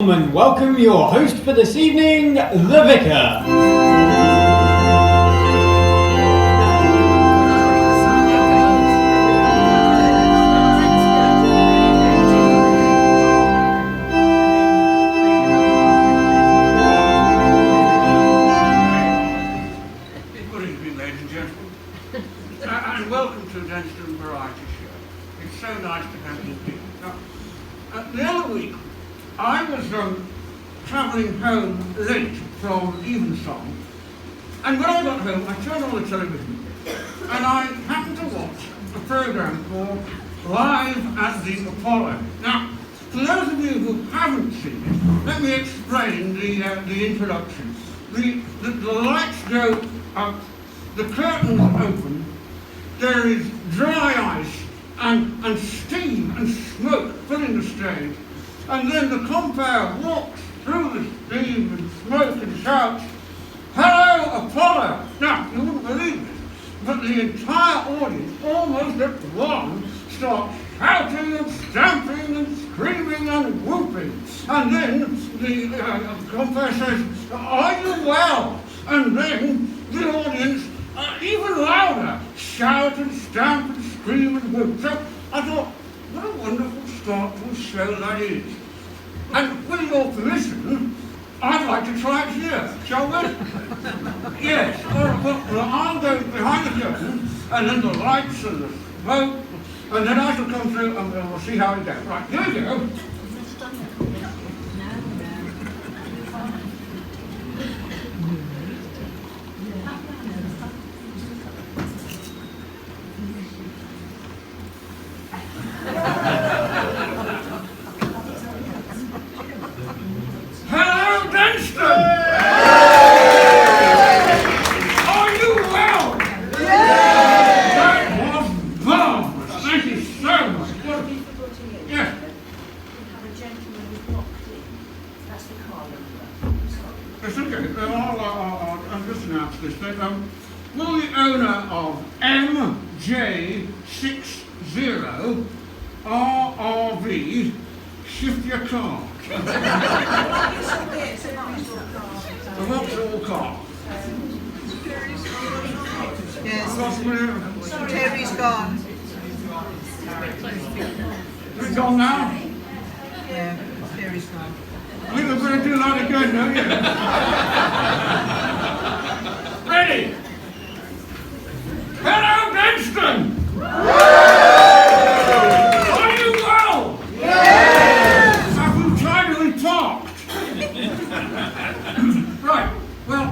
gentlemen, welcome your host for this evening, the Vicar. Good evening, ladies and gentlemen, and welcome to Denstone Variety Show. It's so nice to have you here. Now, the other week, I was travelling home late from Evensong, and when I got home, I turned on the television, and I happened to watch a programme called Live at the Apollo. Now, for those of you who haven't seen it, let me explain the introduction. The lights go up, the curtains open, there is dry ice and steam and smoke filling the stage, and then the compere walks through the steam and smoke and shouts, "Hello, Apollo!" Now, you wouldn't believe it, but the entire audience, almost at once, starts shouting and stamping and screaming and whooping. And then the compere says, "Are you well?" And then the audience, even louder, shout and stamp and scream and whoop. So I thought, what a wonderful start to a show that is. And with your permission, I'd like to try it here, shall we? Yes, well, I'll go behind the curtain, and then the lights and the smoke, and then I shall come through and we'll see how it goes. Right, here we go. Hello, Denstone! Are you well? That was marvellous. Thank you so much. Yes. It's okay. I'll just announce this thing. Will the owner of MJ60 RRV shift your car? The Vauxhall car. Yes, Terry's gone. Is it gone now? Yeah, Terry's gone. I think we're going to do that again, don't you? Ready? Hello, Denstone! Are you well? Yes! Have you tidily parked? Right, well,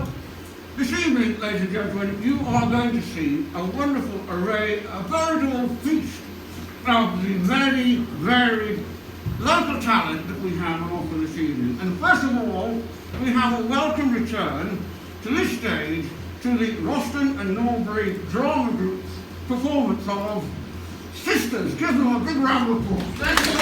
this evening, ladies and gentlemen, you are going to see a wonderful array, a veritable feast of the very varied local talent that we have on offer this evening. And first of all, we have a welcome return to this stage to the Roston and Norbury Drama Group's performance of Sisters. Give them a big round of applause. Thank you.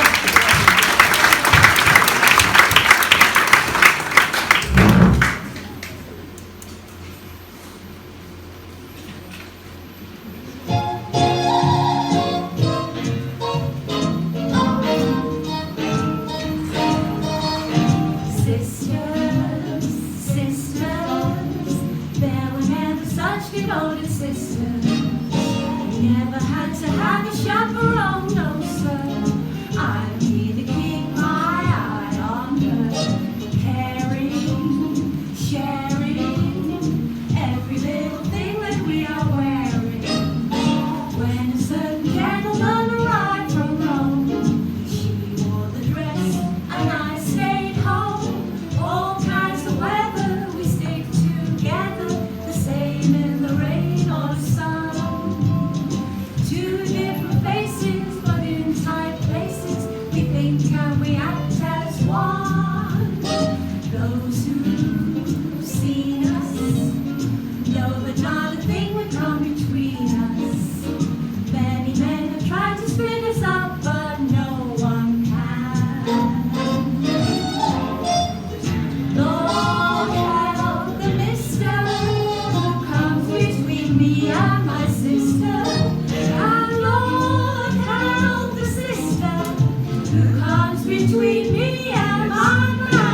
Between me and my mind.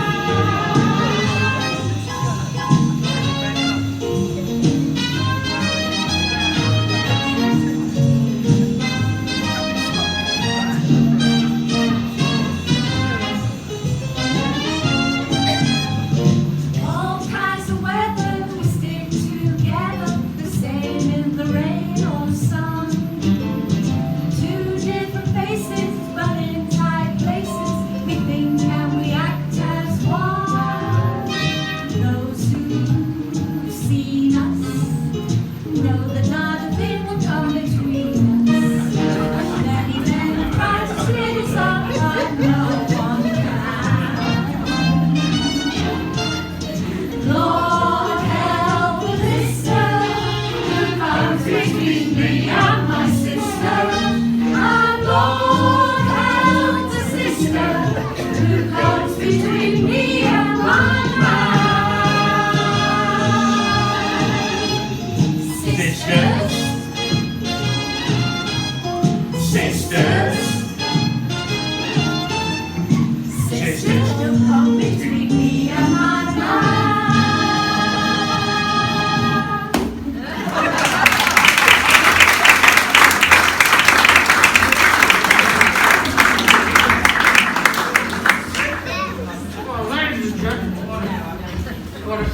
What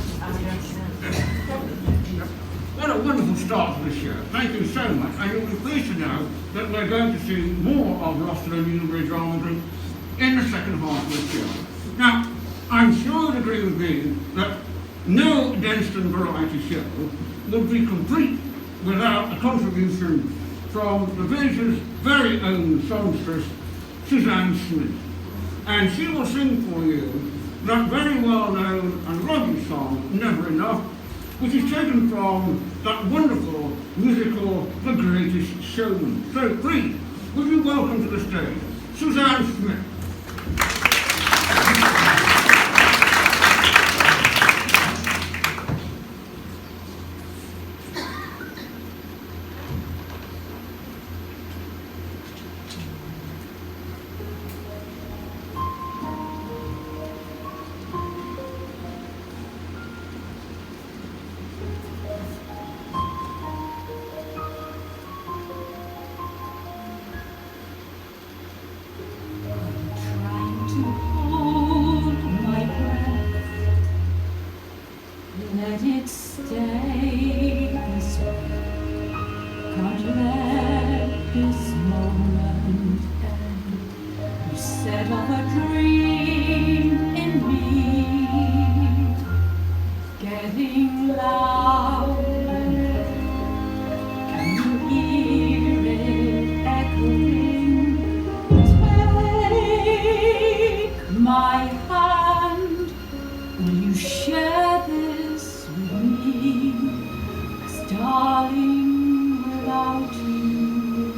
a wonderful start to the show. Thank you so much. And you'll be pleased to know that we're going to see more of Roscoe Newbury Drama Group in the second half of the show. Now, I'm sure you'd agree with me that no Denston variety show would be complete without a contribution from the village's very own songstress, Suzanne Smith. And she will sing for you that very well-known and lovely song, Never Enough, which is taken from that wonderful musical, The Greatest Showman. So please, would you welcome to the stage, Suzanne Smith. Trying to hold my breath, let it stay this way. Can't let this moment end. You set off a dream in me, getting louder. Can you hear it echoing? Take my hand. Will you share this with me? 'Cause darling, without you,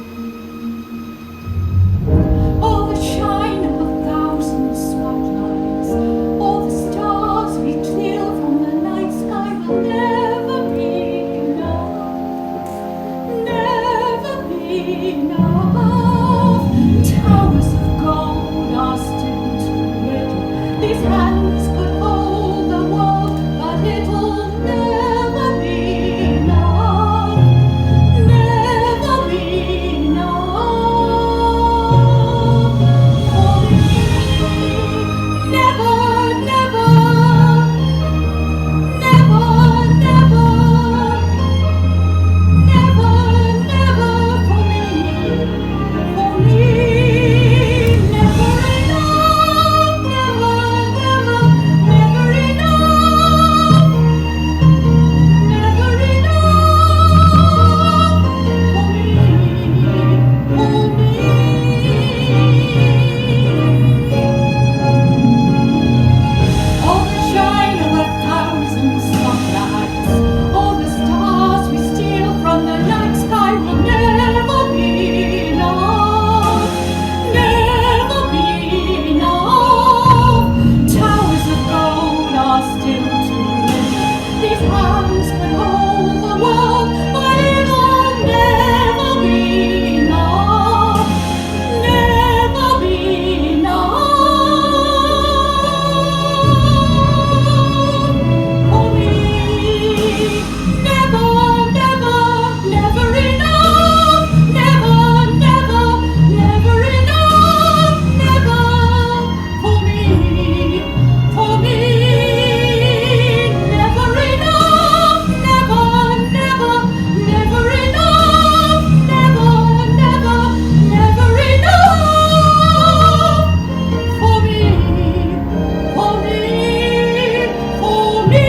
all the shine of a thousand spotlights, all the stars we steal from the night sky will never be enough, never be enough. Towers of gold are still too little. These hands could hold the world, but it'll never be enough, never be enough for me. Never, never, never, never, never, never for me, for me. Never enough, never, never, never enough, never enough for me, for me. All the shine of a thousand spotlights, all the stars we steal from the night sky will never be enough, never be enough. Towers of gold are still too little. These hands could hold the world, but it'll never be enough, never be enough for me. Never, never, never enough, never, never, never enough, never for me, for me. Never enough, never, never, never enough, never, never, never enough for me, for me, for me.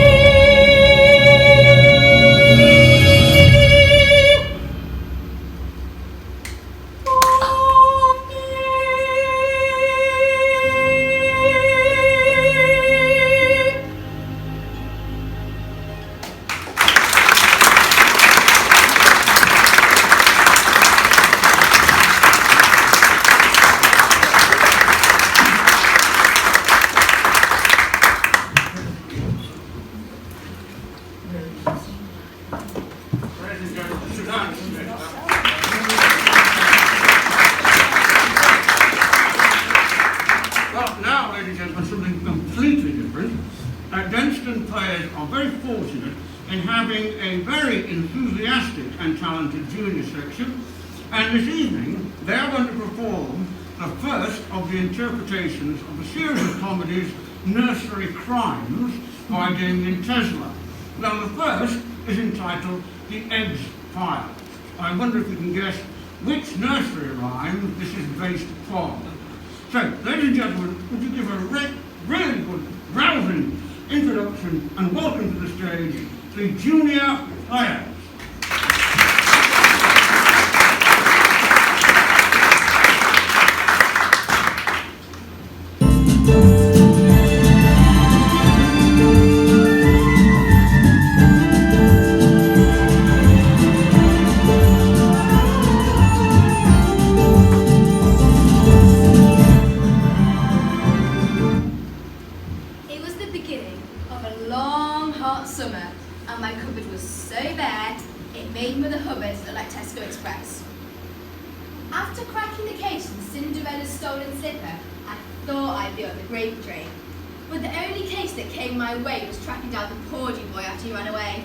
Ladies and gentlemen, Suzanne Smith. Well, now, ladies and gentlemen, something completely different. Denston players are very fortunate in having a very enthusiastic and talented junior section, and this evening they are going to perform the first of the interpretations of the series of comedies Nursery Crimes, by Damien Tesla. Now, the first is entitled The Eggs Files. I wonder if you can guess which nursery rhyme this is based upon. So, ladies and gentlemen, would you give a really good, rousing introduction and welcome to the stage the junior players. It was the beginning of a long, hot summer, and my cupboard was so bare, it made Mother Hubbard look like Tesco Express. After cracking the case of Cinderella's stolen slipper, I thought I'd be on the gravy train. But the only case that came my way was tracking down the Porgy boy after he ran away.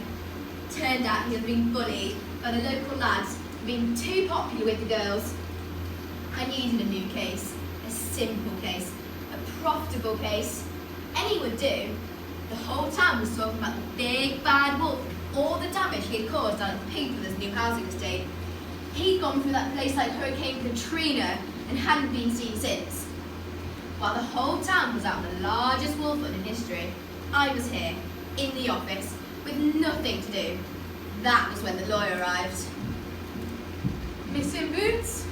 Turned out he was being bullied by the local lads for being too popular with the girls. I needed a new case, a simple case, a profitable case. Any would do. The whole town was talking about the big bad wolf and all the damage he had caused down at Pink Brothers' new housing estate. He'd gone through that place like Hurricane Katrina and hadn't been seen since. While the whole town was out on the largest wolf hunt in history, I was here, in the office, with nothing to do. That was when the lawyer arrived. Missing Boots?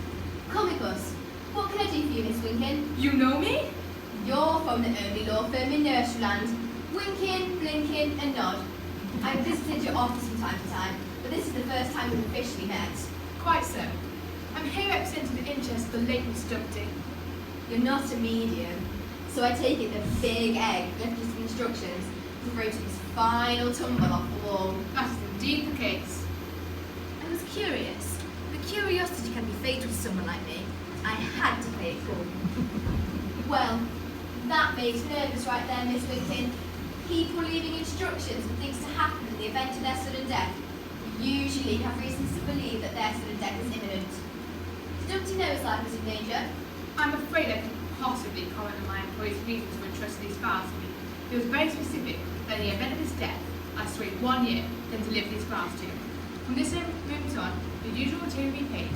Comicus, what can I do for you, Miss Winkin? You know me? You're from the only law firm in Nurseryland. Winkin, blinkin and nod. I've visited your office from time to time, but this is the first time we've officially met. Quite so. I'm here representing the interests of the late Miss Dumpty. You're not a medium, so I take it the big egg left us instructions to throw to this final tumble off the wall. That is indeed the case. I was curious, but curiosity can be fatal to someone like me. I had to play it cool. Well, that makes me nervous right there, Miss Winkin. People leaving instructions and things to happen in the event of their sudden death usually have reasons to believe that their sudden death is imminent. Does Dumpty know his life is in danger? I'm afraid I couldn't possibly comment on my employee's reasons for entrusting these files to me. He was very specific that in the event of his death, I swear 1 year, then deliver these files to him. From this moment on, the usual routine will be paid.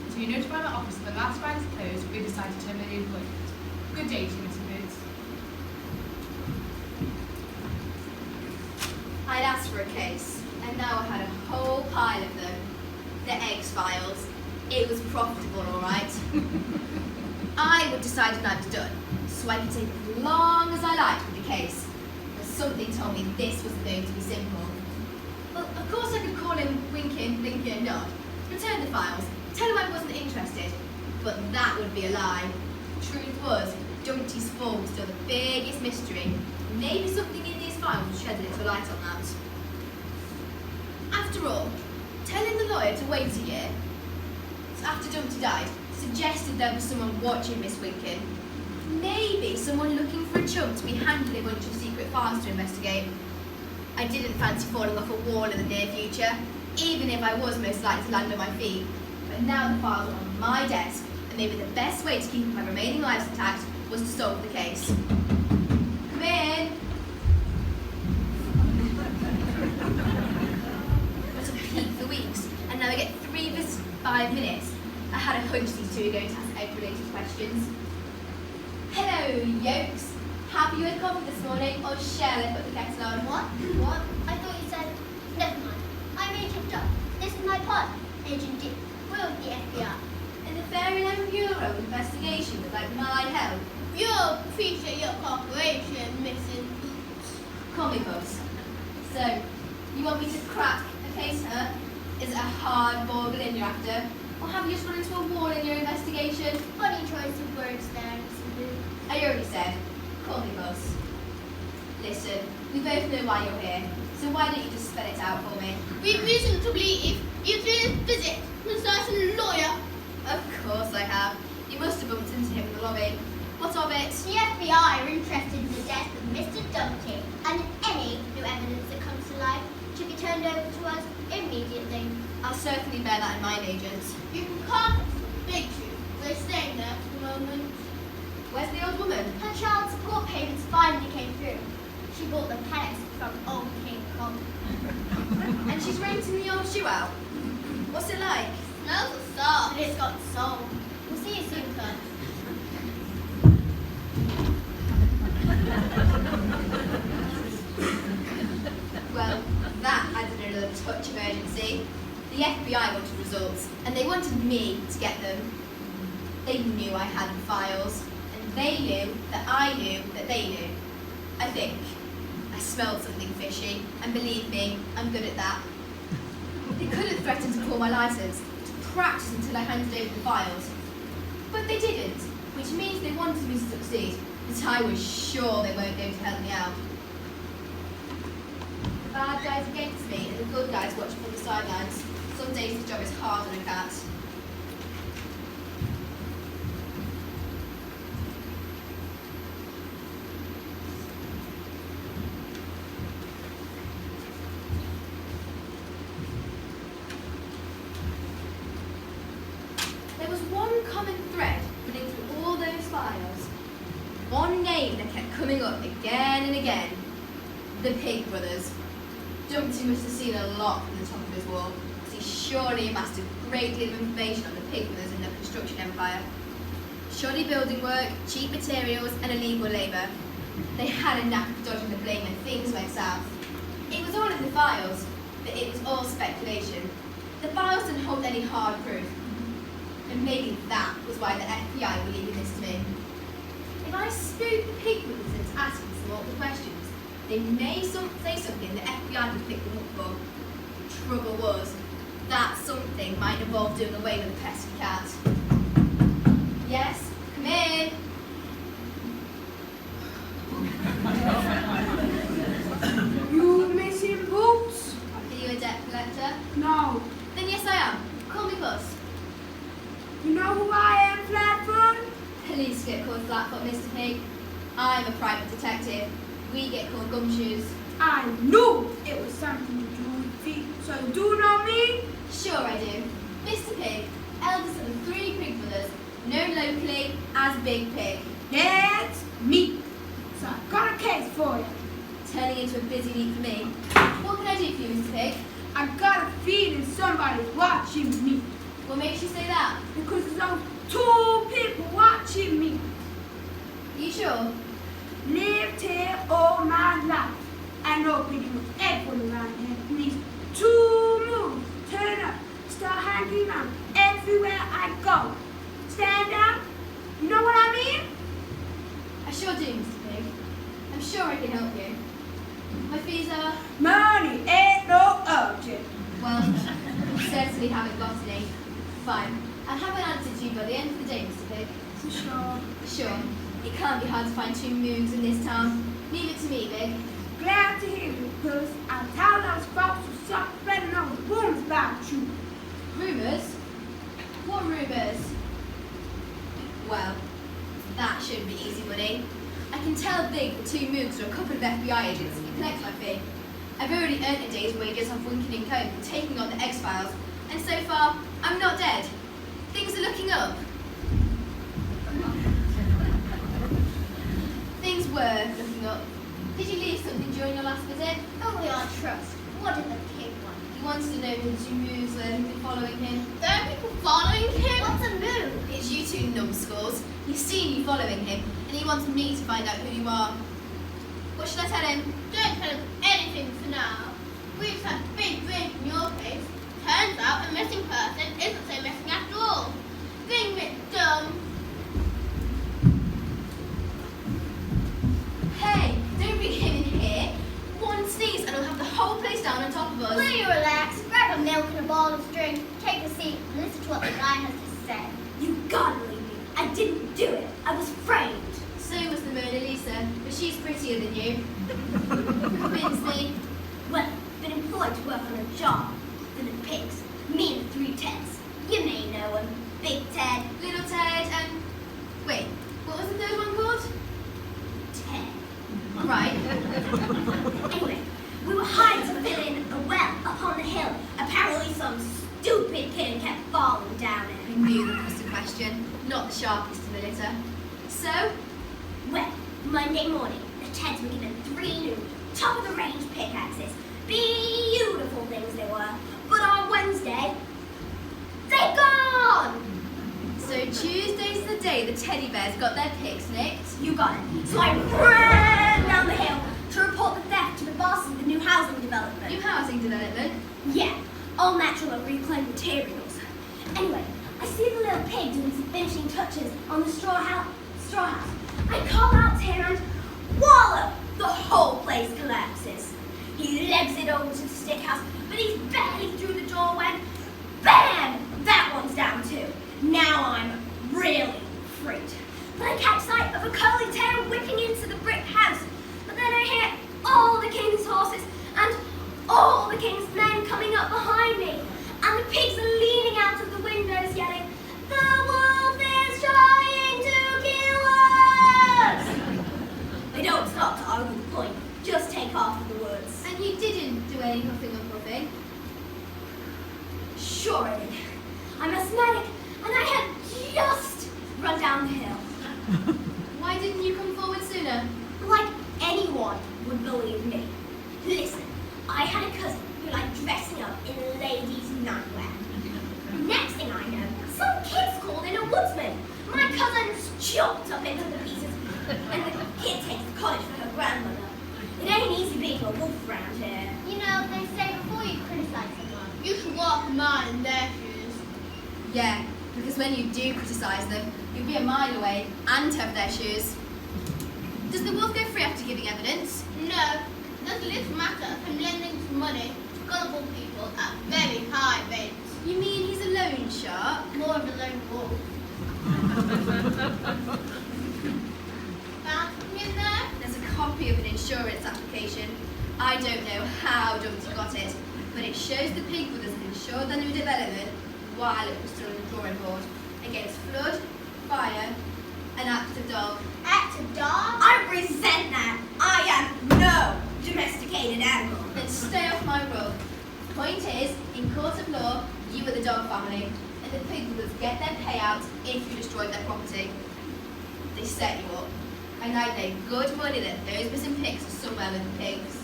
So you notify my office that the last file is closed, we decide to terminate the employment. Good day to you, Mr. Boots. I'd asked for a case, and now I had a whole pile of them. The eggs files. It was profitable, all right. I would decide when I was done, so I could take as long as I liked with the case. But something told me this wasn't going to be simple. Well, of course I could call him Winkin, Blinkin and Nod, return the files, tell him I wasn't interested. But that would be a lie. Truth was, Dumpty's fall was still the biggest mystery. Maybe something in these files would shed a little light on that. After all, telling the lawyer to wait a year after Dumpty died suggested there was someone watching Miss Winkin. Maybe someone looking for a chump to be handling a bunch of secret files to investigate. I didn't fancy falling off a wall in the near future, even if I was most likely to land on my feet. But now the files were on my desk, and maybe the best way to keep my remaining lives intact was to solve the case. Come in! What a peak for weeks, and now I get 3 visits in 5 minutes. I had a hunch these two were going to ask egg-related questions. Hello, yolks. Have you had coffee this morning, or shall I put the kettle on? What? I thought you said, never mind. I'm Agent Duck. This is my partner, Agent Dick. We're with the FBI. And the Fairyland Bureau investigation would like my help. You'll appreciate your cooperation, Mrs. Boots. Comicus. So, you want me to crack a case, huh? Is it a hard boggling you're after? Or have you just run into a wall in your investigation? Funny choice of words there, Mrs. Boots. I already said, Comicus. Listen, we both know why you're here, so why don't you just spell it out for me? We've reason to believe you did visit a certain lawyer. Of course I have. You must have bumped into him in the lobby. What of it? The FBI are interested in the death of Mr. Dumpty, and any new evidence that comes to light should be turned over to us immediately. I'll certainly bear that in mind, Agent. You can contact the Big Two. They're staying there for the moment. Where's the old woman? Her child support payments finally came through. She bought the pellets from old King Kong. And she's renting the old shoe out. What's it like? Smells of salt, and it's got soul. We'll see you soon, Kurt. Well, that added another touch of urgency. The FBI wanted results, and they wanted me to get them. They knew I had the files, and they knew that I knew that they knew. I think. I smelled something fishy, and believe me, I'm good at that. They could have threatened to pull my license, to practice until I handed over the files. But they didn't, which means they wanted me to succeed, but I was sure they weren't going to help me out. The bad guys against me and the good guys watching from the sidelines. Some days the job is hard on a cat. There was one common thread running through all those files. One name that kept coming up again and again. The Pig Brothers. Dumpty must have seen a lot from the top of his wall, as he surely amassed a great deal of information on the Pig Brothers and their construction empire. Shoddy building work, cheap materials, and illegal labour. They had a knack of dodging the blame when things went south. It was all in the files, but it was all speculation. The files didn't hold any hard proof. And maybe that was why the FBI were leaving this to me. If I spook the Pig Brothers into asking some awkward questions, they may say something the FBI could pick them up for. Trouble was, that something might involve doing away with the pesky cat. Yes, come in. You missing boots? Are you a debt collector? No. Then yes I am. Call me Puss. You know who I am, Flatfoot? Police get called Flatfoot, Mr. Pig. I'm a private detective. We get called Gumshoes. I knew it was something to do with feet. So you do know me? Sure I do. Mr. Pig, eldest of the 3 Pig Brothers, known locally as Big Pig. That's me. So I got a case for you. Turning into a busy week for me. What can I do for you, Mr. Pig? I got a feeling somebody's watching me. What makes you say that? Because there's only 2 people watching me. Are you sure? Lived here all my life. I know pretty much everyone around here. At least 2 moves. Turn up. Start hanging around everywhere I go. Stand up. You know what I mean? I sure do, Mr. Pig. I'm sure I can help you. My fees are... Money ain't no object. well, you certainly haven't got any. Fine. I'll have an answer to you by the end of the day, Mr. Pig. Sure. Sure. It can't be hard to find 2 moons in this town. Leave it to me, Big. Glad to hear you, because I tell those folks who stop spreading all the rumors about you. Rumours? What rumours? Well, that shouldn't be easy money. I can tell Big the 2 moogs are a couple of FBI agents who collect my fee. I've already earned a day's wages off Winkin & Co. for taking on the X-Files, and so far, I'm not dead. Things are looking up. Things were looking up. Did you leave something during your last visit? Only our trust. What did the pig want? He wanted to know who the 2 moves were who've been following him. There are people following him? What's a move? It's you 2 numbskulls. He's seen you following him, and he wants me to find out who you are. What should I tell him? Don't tell us anything for now. We've had big dreams in your case. Turns out a missing person isn't so missing after all. Being a bit dumb. Hey, don't bring him in here. One sneeze and I'll have the whole place down on top of us. Will you relax? Grab a milk and a ball of string, take a seat, and listen to what the guy has to say. You gotta believe me. I didn't do it. I was framed. So was the Mona Lisa, but she's prettier than you. Convince me. Well, been employed to work on a job for the pigs. Me and the 3 Teds. You may know him. Big Ted, Little Ted and... Wait, what was the third one called? Ted. Right. Anyway, we were hired to fill in a well up on the hill. Apparently some stupid kid kept falling down I it. knew that was the question. Not the sharpest in the litter. So, Well, Monday morning, the Teds were given 3 news. top of the range pickaxes. Beautiful things they were. But on Wednesday, they're gone! So Tuesday's the day the teddy bears got their pigs nicked? You got it. So I ran down the hill to report the theft to the boss of the new housing development. New housing development? Yeah, all natural and reclaimed materials. Anyway, I see the little pig doing some finishing touches on the straw house. I call out to him and wallop! The whole place collapses. He legs it over to the stick house, but he's barely through the door when, bam! That one's down too. Now I'm really freaked. But I catch sight of a curly tail whipping into the brick house. But then I hear all the king's horses and all the king's men coming up behind me. And the pigs are leaning out of the windows yelling, "The wolf is trying to kill us!" They don't stop to argue the point, just take off in the woods. And you didn't do any huffing and puffing? Sure I did. I'm asthmatic and I had just run down the hill. Why didn't you come forward sooner? Like anyone would believe me. Listen, I had a cousin who liked dressing up in ladies' nightwear. Next thing I know, some kids called in a woodsman. My cousin's chopped up into the pieces, and the kid takes the cottage for her grandmother. It ain't easy being a wolf around here. You know, they say before you criticize someone, you should walk a mile in their shoes. Yeah, because when you do criticise them, you'll be a mile away and have their shoes. Does the wolf go free after giving evidence? No, does little matter from lending some money to gullible people at very high rates. You mean he's a loan shark? More of a lone wolf. Found something in there? There's a copy of an insurance application. I don't know how Dumpty got it, but it shows the Pig Brothers had insured their new development while it was still on the drawing board against flood, fire, and active dog. Act of dog? I resent that. I am no domesticated animal. Then stay off my rug. Point is, in court of law, you were the dog family, and the Pig Brothers get their payout if you destroyed their property. They set you up, and I paid good money that those missing pigs are somewhere with the pigs.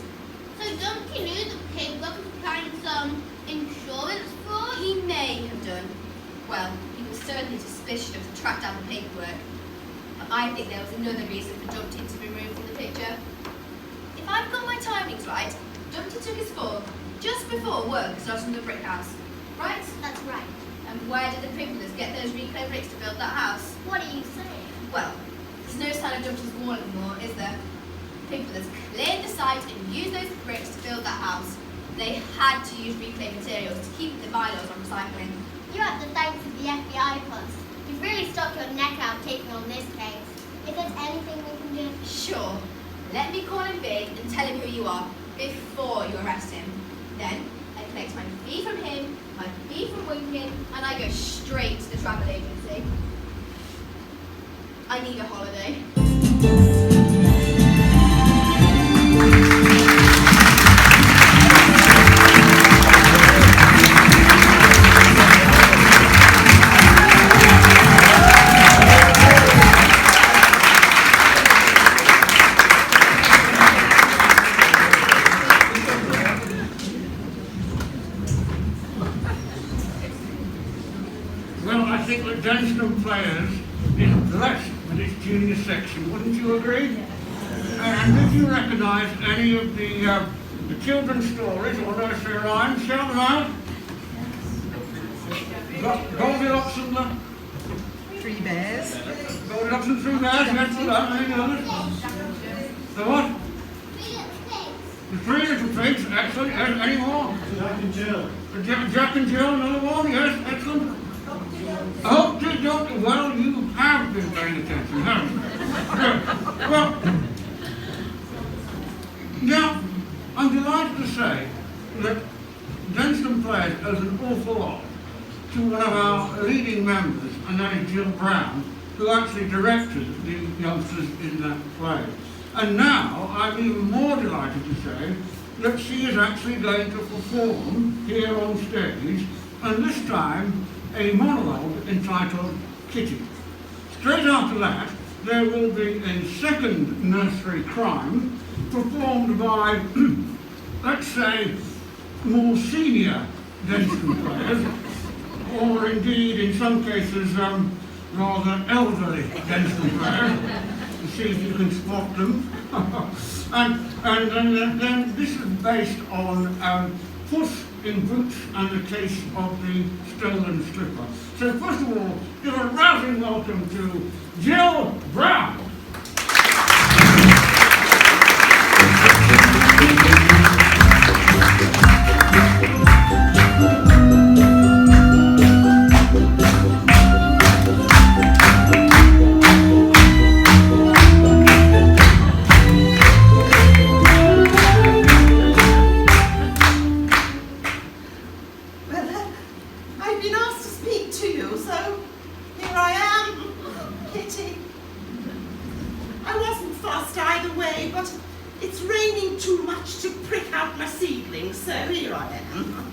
So Dumpty knew the Pig Brothers were planning some insurance fraud? He may have done. Well, he was certainly suspicious of tracked down the paperwork. But I think there was another reason for Dumpty to be removed from the picture. If I've got my timings right, Dumpty took his fall just before work started in the brick house. Right? That's right. And where did the Pig Brothers get those reclaimed bricks to build that house? What are you saying? Well, there's no sign of Dumpty's wall anymore, is there? The Pig Brothers cleared the site and used those bricks to build that house. They had to use reclaimed materials to keep the bylaws on recycling. You have to thank the FBI post. You've really stuck your neck out taking on this case. If there's anything we can do. Sure. Let me call him Big and tell him who you are before you arrest him. Then I collect my fee from him, my fee from Winkin, and I go straight to the travel agency. I need a holiday. Well, I think that Dunstan Players is blessed with its junior section, wouldn't you agree? And did you recognise any of the children's stories or nursery rhymes? Shout them out. Goldilocks and the... Three bears. Goldilocks and Three Bears, yes, for that, any others? The what? The Three Little Pigs, excellent. Any more? Jack and Jill. Jack and Jill, another one, yes, excellent. Oh, Doctor, well, you have been paying attention, haven't you? Good. Well, now, I'm delighted to say that Dunstan Players owes an awful lot to one of our leading members, and that is Jill Brown, who actually directed the youngsters in that play. And now, I'm even more delighted to say that she is actually going to perform here on stage, and this time, a monologue entitled Kitty. Straight after that, there will be a second nursery crime performed by, let's say, more senior Denstone players, or indeed, in some cases, rather elderly Denstone players, to see if you can spot them. and then this is based on Puss in Boots and the Case of the Stolen Slipper. So first of all, give a rousing welcome to Jill Brown. I've been asked to speak to you, so here I am, Kitty. I wasn't fussed either way, but it's raining too much to prick out my seedlings, so here I am.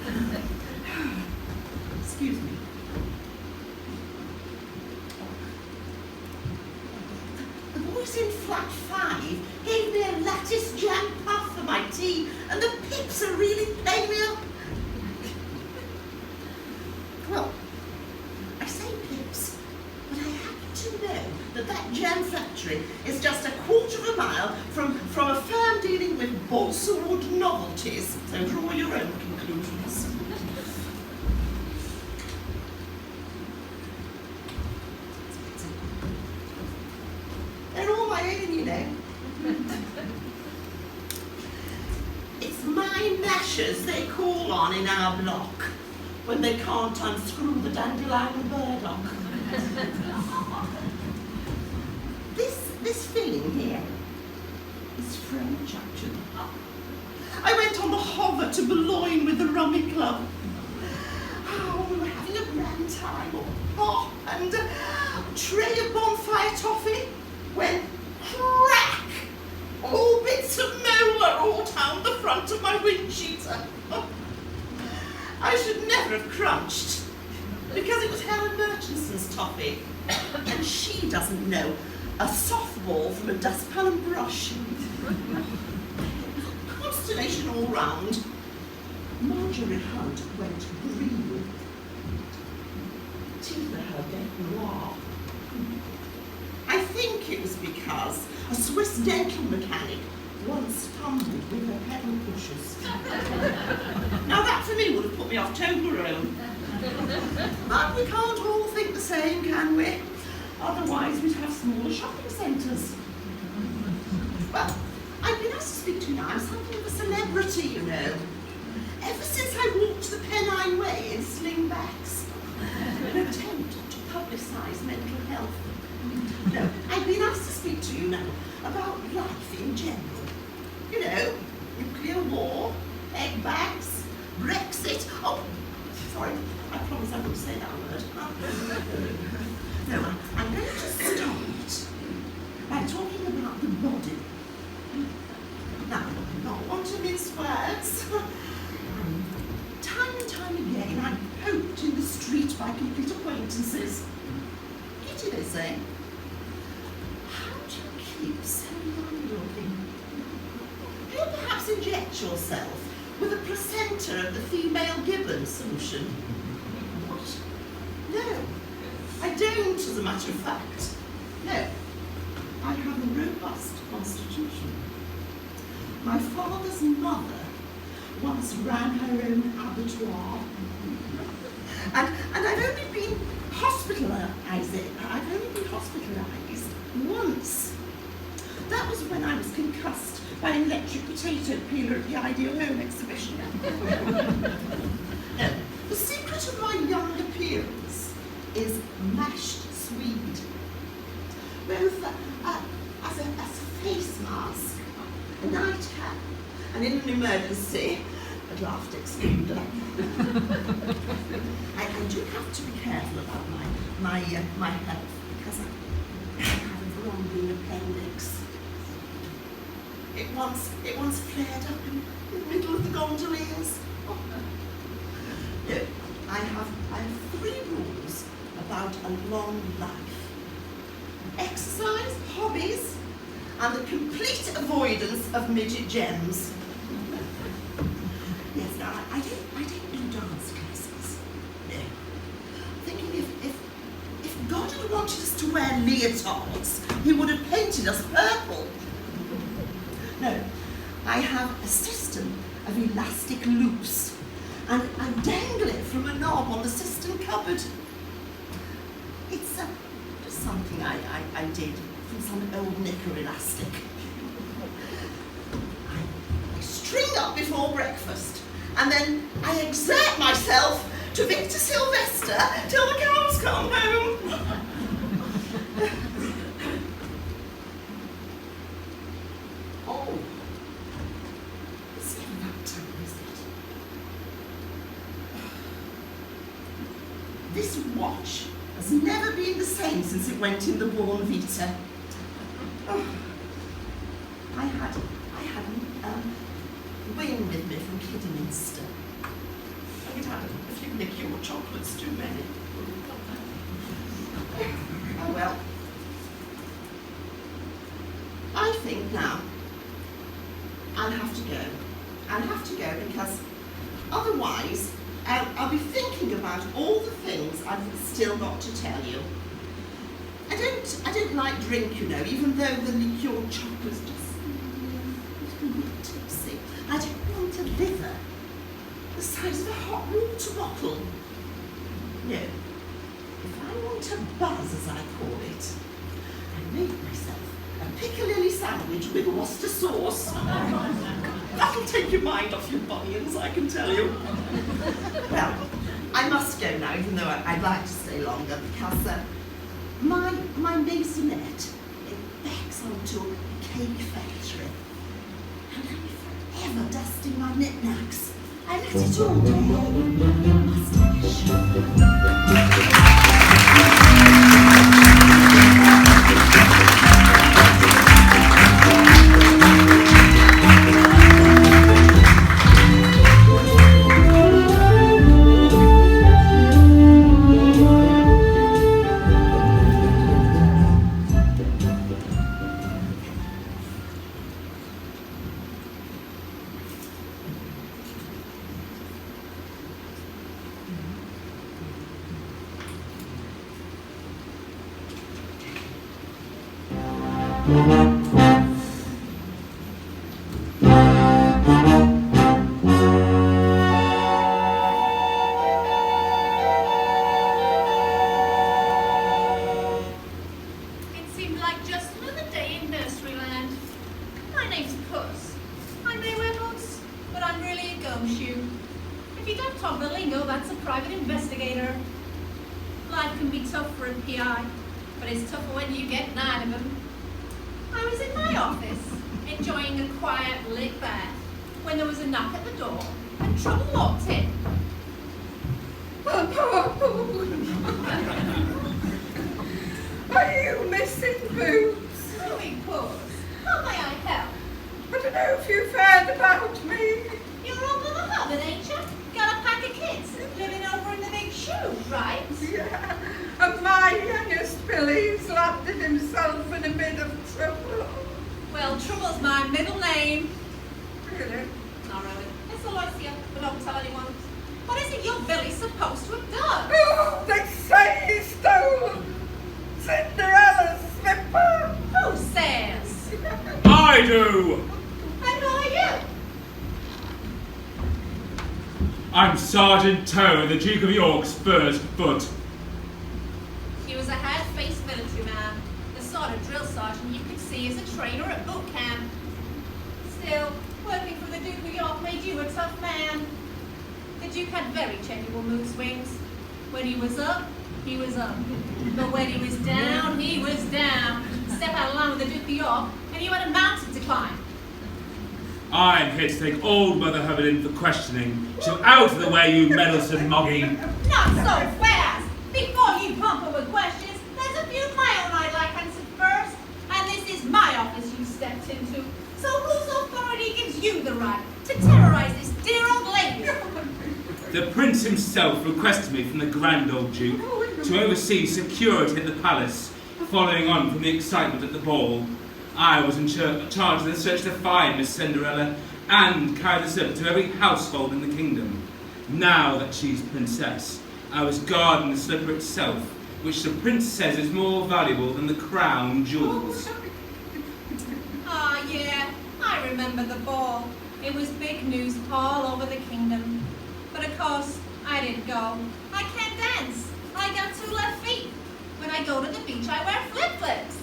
Excuse me. The boys in flat 5 gave me a lattice jam puff for my tea, and the pips are really playing me up. Well, I say pips, but I happen to know that jam factory is just a quarter of a mile from a firm dealing with balsa wood novelties, so draw your own conclusions. They're all my own, you know. It's my mashers they call on in our block when they can't unscrew the dandelion burdock. This filling here is French, actually. I went on the hover to Boulogne with the Rummy Club. Oh, we were having a grand time. Oh, and a tray of bonfire toffee when crack! All bits of molar all down the front of my windsheeter. I should never have crunched, because it was Helen Murchison's toffee, and she doesn't know a softball from a dustpan and brush. Consternation all round. Marjorie Hunt went green. Teeth of her bête noire. I think it was because a Swiss dental mechanic once tumbled with her pedal pushers. Now that for me would have put me off Toblerone. But we can't all think the same, can we? Otherwise we'd have smaller shopping centres. Well, I've been asked to speak to you now. I'm something of a celebrity, you know. Ever since I walked the Pennine Way in slingbacks, an attempt to publicise mental health. No, I've been asked to speak to you now about life in general. You know, nuclear war, egg bags, Brexit. Oh, sorry, I promise I won't say that word. No, I'm going to start by talking about the body. Now, not want to mince words. Time and time again, I'm poked in the street by complete acquaintances. Kitty, they say. How do you keep so young-looking? Do you perhaps inject yourself with a placenta of the female Gibbon solution? What? No, I don't, as a matter of fact. No, I have a robust constitution. My father's mother once ran her own abattoir. And I've only been hospitalised once. That was when I was concussed by an electric potato peeler at the Ideal Home exhibition. No, the secret of my young appearance is mashed swede. Both as a face mask, a nightcap, and in an emergency, a draft excluder. I do have to be careful about my health because I have a grumbling appendix. It once flared up in the middle of the gondoliers. Oh. No, I have 3 rules about a long life: exercise, hobbies, and the complete avoidance of midget gems. Yes, now I don't do dance classes. No. Thinking if God had wanted us to wear leotards, he would have painted us purple. No, I have a system of elastic loops, and I dangle it from a knob on the cistern cupboard. It's just something I did from some old knicker elastic. I string up before breakfast, and then I exert myself to Victor Sylvester till the cows come home. Oh, it's never that time, is it? This watch has never been the same since it went in the Born Vita. Oh, I had wing with me from Kidderminster. I'd had a few liqueur chocolates too many. Oh well. I think now I'll have to go. I'll have to go because otherwise I'll be thinking about all the things I've still got to tell you. I don't like drink, you know, even though the liqueur chocolate's just a little bit tipsy. I don't want a liver the size of a hot water bottle. No. If I want a buzz, as I call it, I make myself a piccalilli sandwich with Worcester sauce. That'll take your mind off your bunions, I can tell you. Well, I must go now, even though I'd like to stay longer, because my maisonette, it backs onto a cake factory. And I'm forever dusting my knickknacks. I let it all day. Mustache. I'm Sergeant Toe, the Duke of York's first foot. He was a hard-faced military man, the sort of drill sergeant you could see as a trainer at boot camp. Still, working for the Duke of York made you a tough man. The Duke had very changeable mood swings. When he was up, he was up. But when he was down, he was down. Step out of line with the Duke of York, and you had a mountain to climb. I'm here to take old Mother Hubbard in for questioning. She's out of the way, you meddlesome moggy. Not so fast! Before you pump her with questions, there's a few my own I'd like answered first. And this is my office you stepped into. So whose authority gives you the right to terrorize this dear old lady? The Prince himself requested me from the Grand Old Duke to oversee security at the palace, following on from the excitement at the ball. I was in charge of the search to find Miss Cinderella and carry the slipper to every household in the kingdom. Now that she's princess, I was guarding the slipper itself, which the prince says is more valuable than the crown jewels. Ah, yeah, I remember the ball. It was big news all over the kingdom. But of course, I didn't go. I can't dance. I got 2 left feet. When I go to the beach, I wear flip-flops.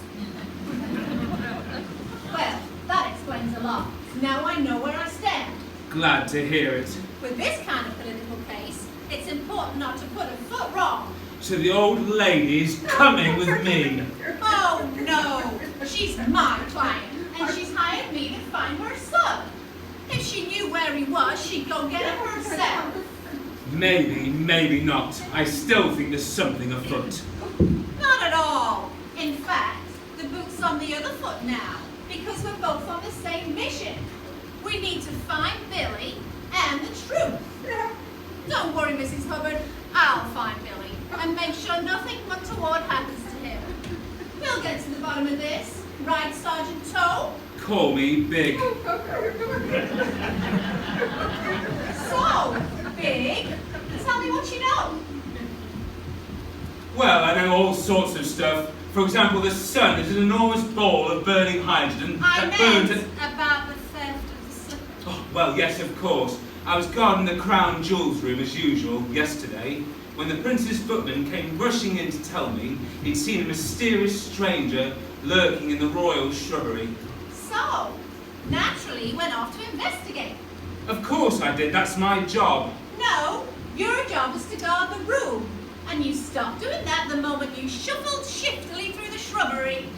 Well, that explains a lot. Now I know where I stand. Glad to hear it. With this kind of political case, it's important not to put a foot wrong. So the old lady's coming with me. Oh, no. She's my client, and she's hired me to find her son. If she knew where he was, she'd go get him herself. Maybe, maybe not. I still think there's something afoot. Not at all. In fact, the boot's on the other foot now, because we're both on the same mission. We need to find Billy and the truth. Don't worry, Mrs. Hubbard. I'll find Billy and make sure nothing untoward happens to him. We'll get to the bottom of this. Right, Sergeant Toe? Call me Big. So, Big, tell me what you know. Well, I know all sorts of stuff. For example, the sun is an enormous ball of burning hydrogen I that burns meant it. about the theft of the slipper. Oh, well, yes, of course. I was guarding the crown jewels room as usual yesterday when the prince's footman came rushing in to tell me he'd seen a mysterious stranger lurking in the royal shrubbery. So, naturally, you went off to investigate. Of course I did. That's my job. No, your job is to guard the room. And you stopped doing that the moment you shuffled shiftily through the shrubbery.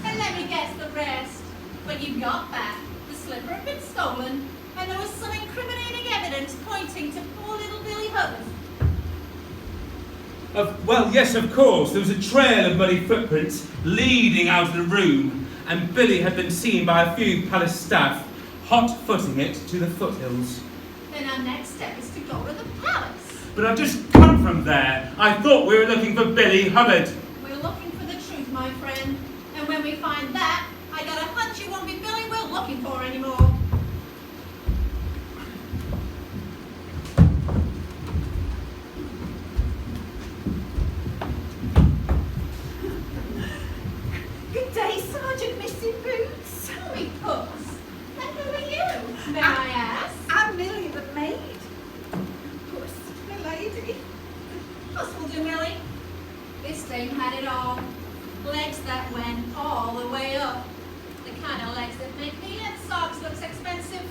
And let me guess the rest. When you got back, the slipper had been stolen, and there was some incriminating evidence pointing to poor little Billy Hubbard. Well, yes, of course. There was a trail of muddy footprints leading out of the room, and Billy had been seen by a few palace staff hot-footing it to the foothills. Then our next step is to go to the palace. But I've just come from there. I thought we were looking for Billy Hubbard. We're looking for the truth, my friend. And when we find that, I got a hunch it won't be Billy we're looking for anymore. Good day, Sergeant Missy Boots. Tell me, Puss, and who are you, may I ask? I'm Millie the maid. Puss, the lady. Puss will do, Millie. This dame had it all. Legs that went all the way up. The kind of legs that make me and socks looks expensive.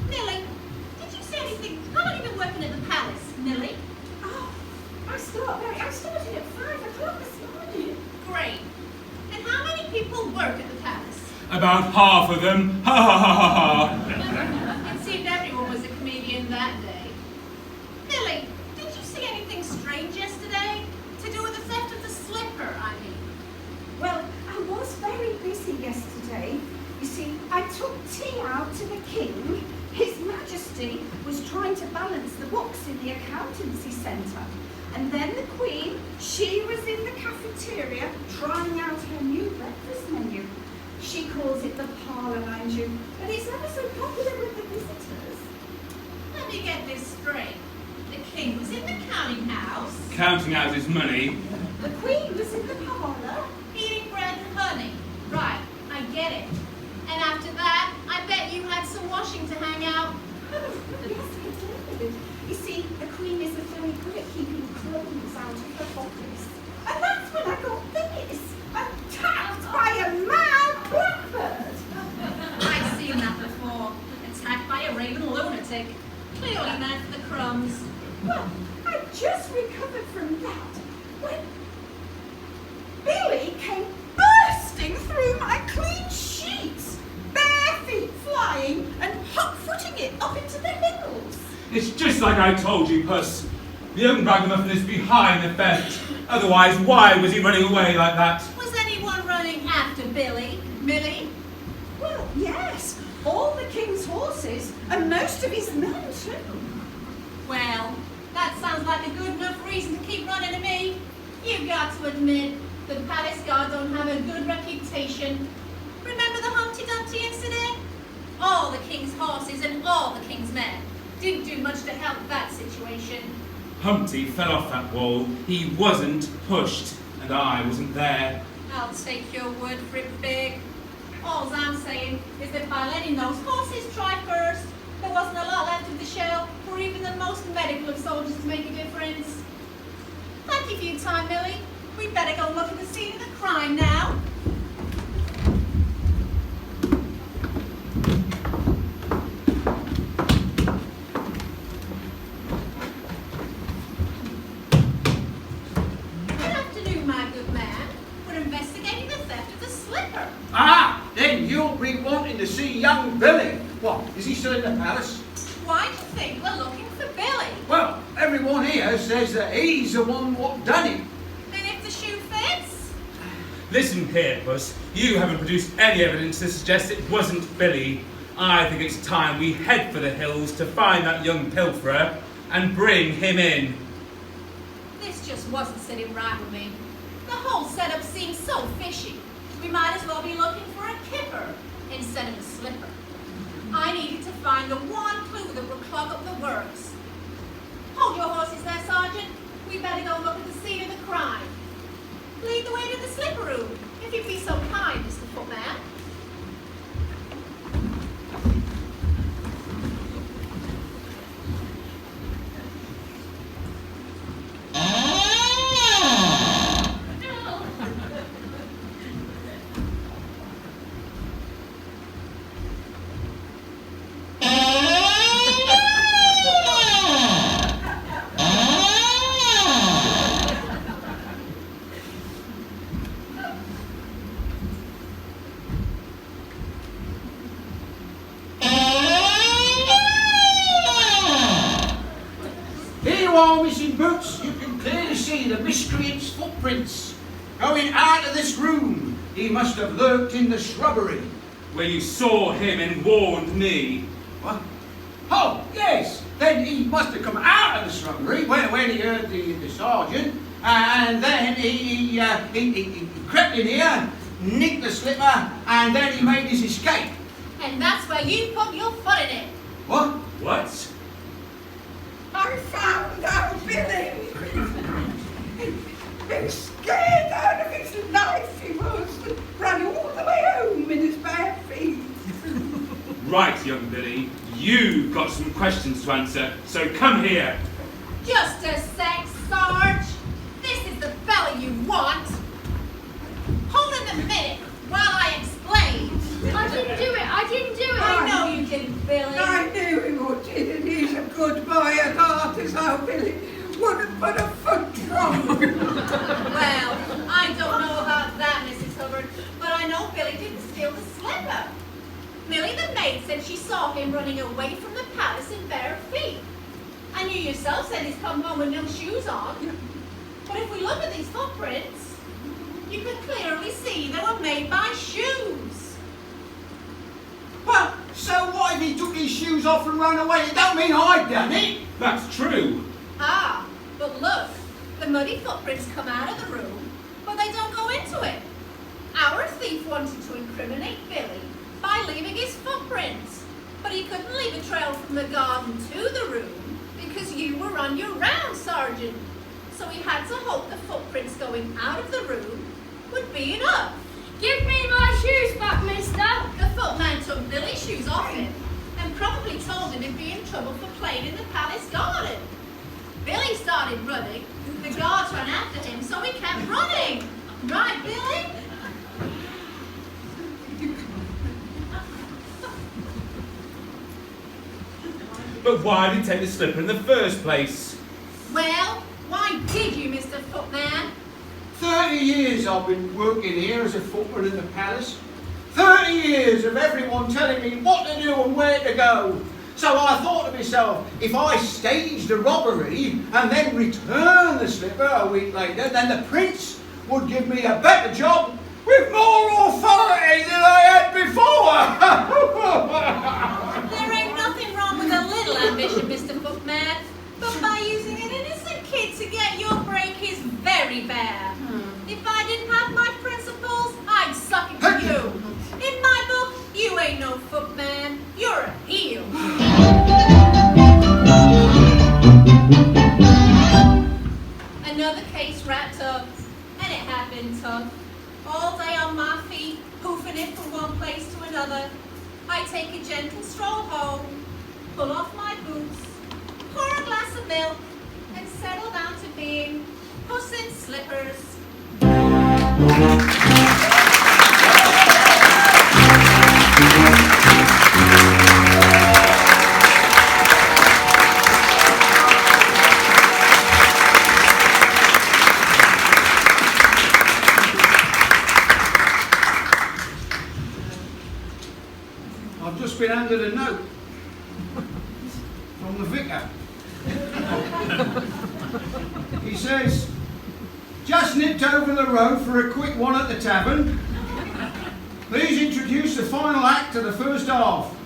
Millie, did you say anything? How long have you been working at the palace, Millie? Oh, I started at 5 o'clock this morning. Great. And how many people work at the palace? About half of them. Ha ha ha ha ha. It seemed everyone was a comedian that day. Millie, did you see anything strange yesterday? To do with the theft of the slipper, I mean. Well, I was very busy yesterday. You see, I took tea out to the king. His Majesty was trying to balance the books in the accountancy centre. And then the Queen, she was in the cafeteria trying out her new breakfast menu. She calls it the parlour, mind you, but it's ever so popular with the visitors. Let me get this straight. The king was in the counting house, Counting out his money. The Queen was in the parlour. eating bread and honey. Right, I get it. And after that, I bet you had some washing to hang out. Yes, we did. You see, the Queen isn't very good at keeping crumbs out of her pockets. And that's when I got this, attacked by a mad blackbird. I've seen that before. Attacked by a raving lunatic. Clearly meant for the crumbs. Well, I just recovered from that when Billy came bursting through my clean sheets, bare feet flying and hot-footing it up into the hills. It's just like I told you, Puss. The young ragamuffin is behind the fence. Otherwise, why was he running away like that? Was anyone running after Billy, Millie? Well, yes, all the king's horses and most of his men too. Well, that sounds like a good enough reason to keep running to me. You got to admit, the palace guard don't have a good reputation. Remember Humpty Dumpty yesterday? All the king's horses and all the king's men didn't do much to help that situation. Humpty fell off that wall. He wasn't pushed, and I wasn't there. I'll take your word for it, Big. All I'm saying is that by letting those horses try first, there wasn't a lot left of the show for even the most medical of soldiers to make a difference. Thank you for your time, Millie. We'd better go look at the scene of the crime now. Good afternoon, my good man. We're investigating the theft of the slipper. Ah, then you'll be wanting to see young Billy. What, is he still in the palace? Why do you think we're looking for Billy? Well, everyone here says that he's the one what done it. Then if the shoe fits? Listen here, Puss. You haven't produced any evidence to suggest it wasn't Billy. I think it's time we head for the hills to find that young pilferer and bring him in. This just wasn't sitting right with me. The whole setup seemed so fishy. We might as well be looking for a kipper instead of a slipper. I needed to find the one clue that would clog up the works. Hold your horses there, Sergeant. We better go look at the scene of the crime. Lead the way to the slipper room, if you'd be so kind, Mr. Footman. Missing boots, you can clearly see the miscreant's footprints. Going out of this room, he must have lurked in the shrubbery. Where you saw him and warned me. What? Oh, yes. Then he must have come out of the shrubbery when he heard the sergeant, and then he crept in here, nicked the slipper, and then he made his escape. And that's where you put your foot in it. What? What? I found out Billy. He was scared out of his life, he was. Ran all the way home in his bare feet. Right, young Billy. You've got some questions to answer, so come here. Just a sec, Sarge. This is the fella you want. Hold it a minute while I explain. I didn't do it. I know you didn't, Billy. I knew he would, and he's a good boy at heart, is how Billy wouldn't put a foot wrong. Well, I don't know about that, Mrs. Hubbard, but I know Billy didn't steal the slipper. Millie the maid said she saw him running away from the palace in bare feet. And you yourself said he's come home with no shoes on. But if we look at these footprints, you can clearly see they were made by shoes. Well, so what if he took his shoes off and ran away? It don't mean I've done it. That's true. Ah, but look, the muddy footprints come out of the room, but they don't go into it. Our thief wanted to incriminate Billy by leaving his footprints, but he couldn't leave a trail from the garden to the room because you were on your round, Sergeant. So he had to hope the footprints going out of the room would be enough. Give me my shoes back, mister. The footman took Billy's shoes off him and probably told him he'd be in trouble for playing in the palace garden. Billy started running, the guards ran after him, so he kept running. Right, Billy? But why did he take the slipper in the first place? Well, why did you, Mr. Footman? 30 years I've been working here as a footman in the palace. 30 years of everyone telling me what to do and where to go. So I thought to myself, if I staged a robbery and then returned the slipper a week later, then the prince would give me a better job with more authority than I had before. There ain't nothing wrong with a little ambition, Mr. Footman, but by using an innocent kid to get your break is very bad. If I didn't have my principles, I'd suck it to you. In my book, you're a heel. Another case wrapped up, and it had been tough. All day on my feet, hoofing it from one place to another. I take a gentle stroll home, pull off my boots, pour a glass of milk, and settle down to being Puss in Slippers. I've just been handed a note from the vicar. He says, just nipped over the road for a quick one at the tavern. Please introduce the final act of the first half.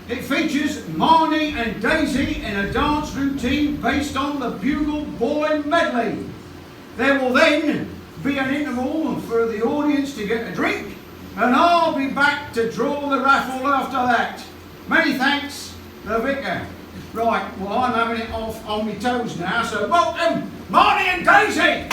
It features Marnie and Daisy in a dance routine based on the Bugle Boy medley. There will then be an interval for the audience to get a drink, and I'll be back to draw the raffle after that. Many thanks, the vicar. Right, well, I'm having it off on my toes now, so welcome, Marnie and Daisy!